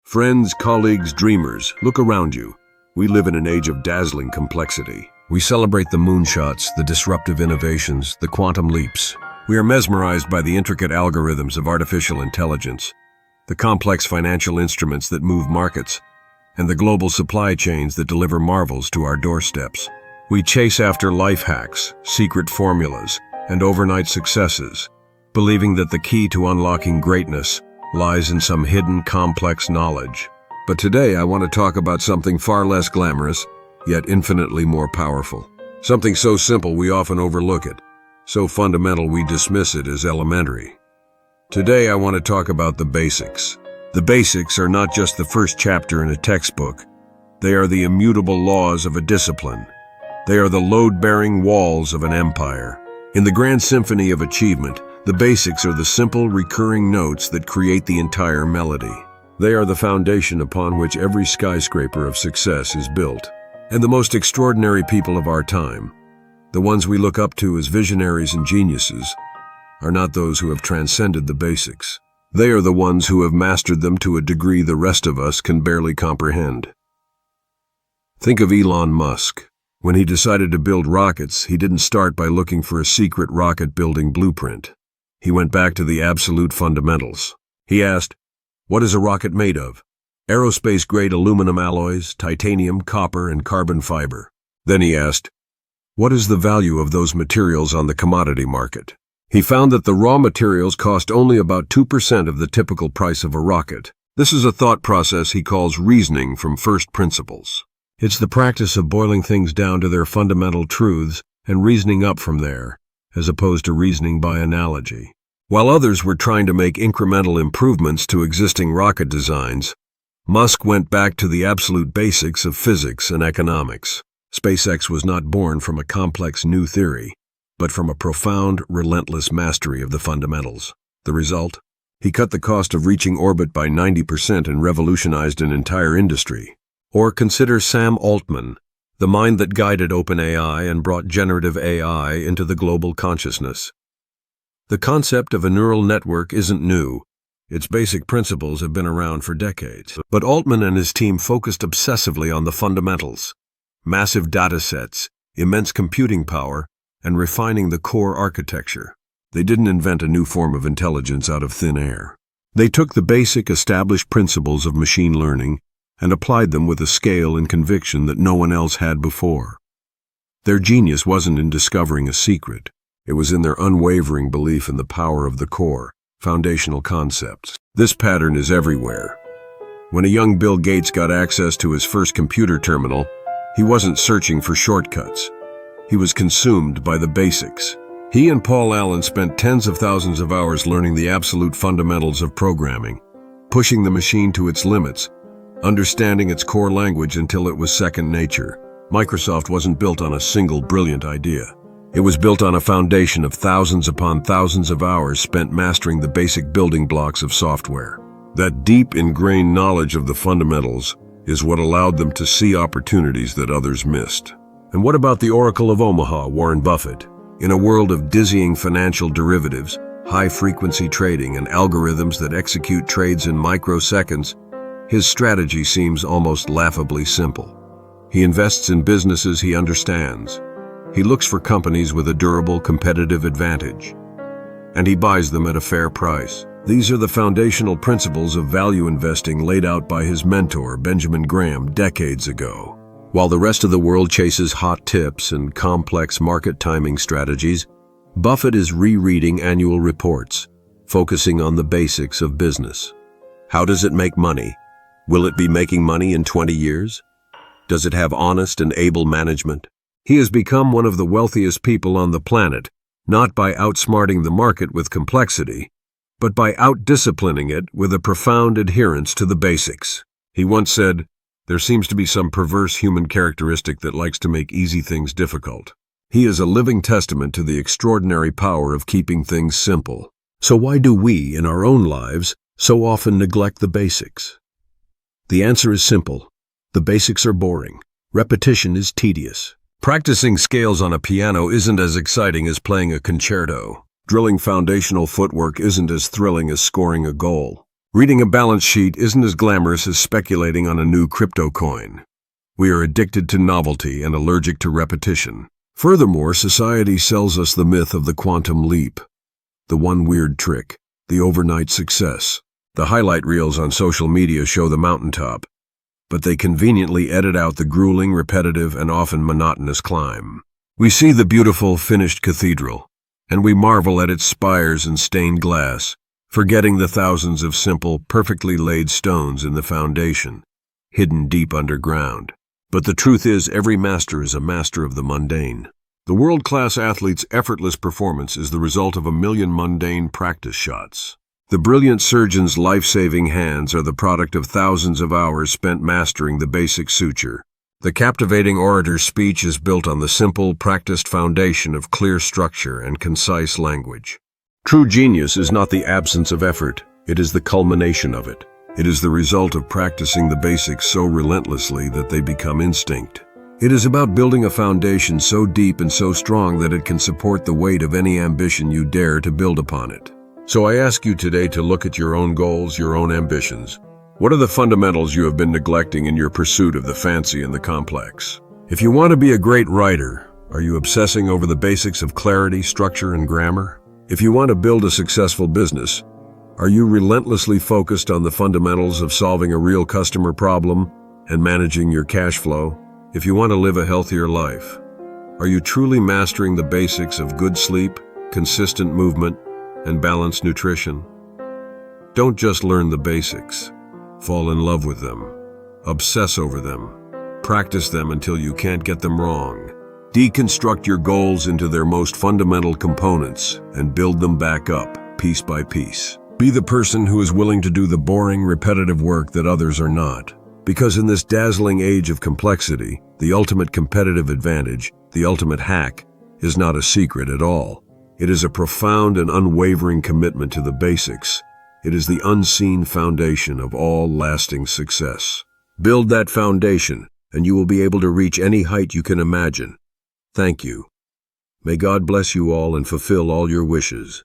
Friends, colleagues, dreamers, look around you. We live in an age of dazzling complexity. We celebrate the moonshots, the disruptive innovations, the quantum leaps. We are mesmerized by the intricate algorithms of artificial intelligence, the complex financial instruments that move markets, and the global supply chains that deliver marvels to our doorsteps. We chase after life hacks, secret formulas, and overnight successes, believing that the key to unlocking greatness lies in some hidden, complex knowledge. But today I want to talk about something far less glamorous, yet infinitely more powerful. Something so simple we often overlook it, so fundamental we dismiss it as elementary. Today I want to talk about the basics. The basics are not just the first chapter in a textbook. They are the immutable laws of a discipline. They are the load-bearing walls of an empire. In the grand symphony of achievement, the basics are the simple, recurring notes that create the entire melody. They are the foundation upon which every skyscraper of success is built. And the most extraordinary people of our time, the ones we look up to as visionaries and geniuses, are not those who have transcended the basics. They are the ones who have mastered them to a degree the rest of us can barely comprehend. Think of Elon Musk. When he decided to build rockets, he didn't start by looking for a secret rocket-building blueprint. He went back to the absolute fundamentals. He asked, "What is a rocket made of?" "Aerospace-grade aluminum alloys, titanium, copper, and carbon fiber." Then he asked, "What is the value of those materials on the commodity market?" He found that the raw materials cost only about 2% of the typical price of a rocket. This is a thought process he calls reasoning from first principles. It's the practice of boiling things down to their fundamental truths and reasoning up from there, as opposed to reasoning by analogy. While others were trying to make incremental improvements to existing rocket designs, Musk went back to the absolute basics of physics and economics. SpaceX was not born from a complex new theory, but from a profound, relentless mastery of the fundamentals. The result? He cut the cost of reaching orbit by 90% and revolutionized an entire industry. Or consider Sam Altman, the mind that guided OpenAI and brought generative AI into the global consciousness. The concept of a neural network isn't new. Its basic principles have been around for decades. But Altman and his team focused obsessively on the fundamentals: massive data sets, immense computing power, and refining the core architecture. They didn't invent a new form of intelligence out of thin air. They took the basic established principles of machine learning and applied them with a scale and conviction that no one else had before. Their genius wasn't in discovering a secret. It was in their unwavering belief in the power of the core, foundational concepts. This pattern is everywhere. When a young Bill Gates got access to his first computer terminal, he wasn't searching for shortcuts. He was consumed by the basics. He and Paul Allen spent tens of thousands of hours learning the absolute fundamentals of programming, pushing the machine to its limits, understanding its core language until it was second nature. Microsoft wasn't built on a single brilliant idea. It was built on a foundation of thousands upon thousands of hours spent mastering the basic building blocks of software. That deep, ingrained knowledge of the fundamentals is what allowed them to see opportunities that others missed. And what about the Oracle of Omaha, Warren Buffett? In a world of dizzying financial derivatives, high-frequency trading, and algorithms that execute trades in microseconds, his strategy seems almost laughably simple. He invests in businesses he understands. He looks for companies with a durable competitive advantage, and he buys them at a fair price. These are the foundational principles of value investing laid out by his mentor, Benjamin Graham, decades ago. While the rest of the world chases hot tips and complex market timing strategies, Buffett is rereading annual reports, focusing on the basics of business. How does it make money? Will it be making money in 20 years? Does it have honest and able management? He has become one of the wealthiest people on the planet, not by outsmarting the market with complexity, but by outdisciplining it with a profound adherence to the basics. He once said, "There seems to be some perverse human characteristic that likes to make easy things difficult." He is a living testament to the extraordinary power of keeping things simple. So why do we, in our own lives, so often neglect the basics? The answer is simple. The basics are boring. Repetition is tedious. Practicing scales on a piano isn't as exciting as playing a concerto. Drilling foundational footwork isn't as thrilling as scoring a goal. Reading a balance sheet isn't as glamorous as speculating on a new crypto coin. We are addicted to novelty and allergic to repetition. Furthermore, society sells us the myth of the quantum leap. The one weird trick, the overnight success. The highlight reels on social media show the mountaintop, but they conveniently edit out the grueling, repetitive, and often monotonous climb. We see the beautiful, finished cathedral, and we marvel at its spires and stained glass, forgetting the thousands of simple, perfectly laid stones in the foundation, hidden deep underground. But the truth is, every master is a master of the mundane. The world-class athlete's effortless performance is the result of a million mundane practice shots. The brilliant surgeon's life-saving hands are the product of thousands of hours spent mastering the basic suture. The captivating orator's speech is built on the simple, practiced foundation of clear structure and concise language. True genius is not the absence of effort, it is the culmination of it. It is the result of practicing the basics so relentlessly that they become instinct. It is about building a foundation so deep and so strong that it can support the weight of any ambition you dare to build upon it. So I ask you today to look at your own goals, your own ambitions. What are the fundamentals you have been neglecting in your pursuit of the fancy and the complex? If you want to be a great writer, are you obsessing over the basics of clarity, structure, and grammar? If you want to build a successful business, are you relentlessly focused on the fundamentals of solving a real customer problem and managing your cash flow? If you want to live a healthier life, are you truly mastering the basics of good sleep, consistent movement, and balanced nutrition? Don't just learn the basics. Fall in love with them. Obsess over them. Practice them until you can't get them wrong. Deconstruct your goals into their most fundamental components and build them back up, piece by piece. Be the person who is willing to do the boring, repetitive work that others are not. Because in this dazzling age of complexity, the ultimate competitive advantage, the ultimate hack, is not a secret at all. It is a profound and unwavering commitment to the basics. It is the unseen foundation of all lasting success. Build that foundation, and you will be able to reach any height you can imagine. Thank you. May God bless you all and fulfill all your wishes.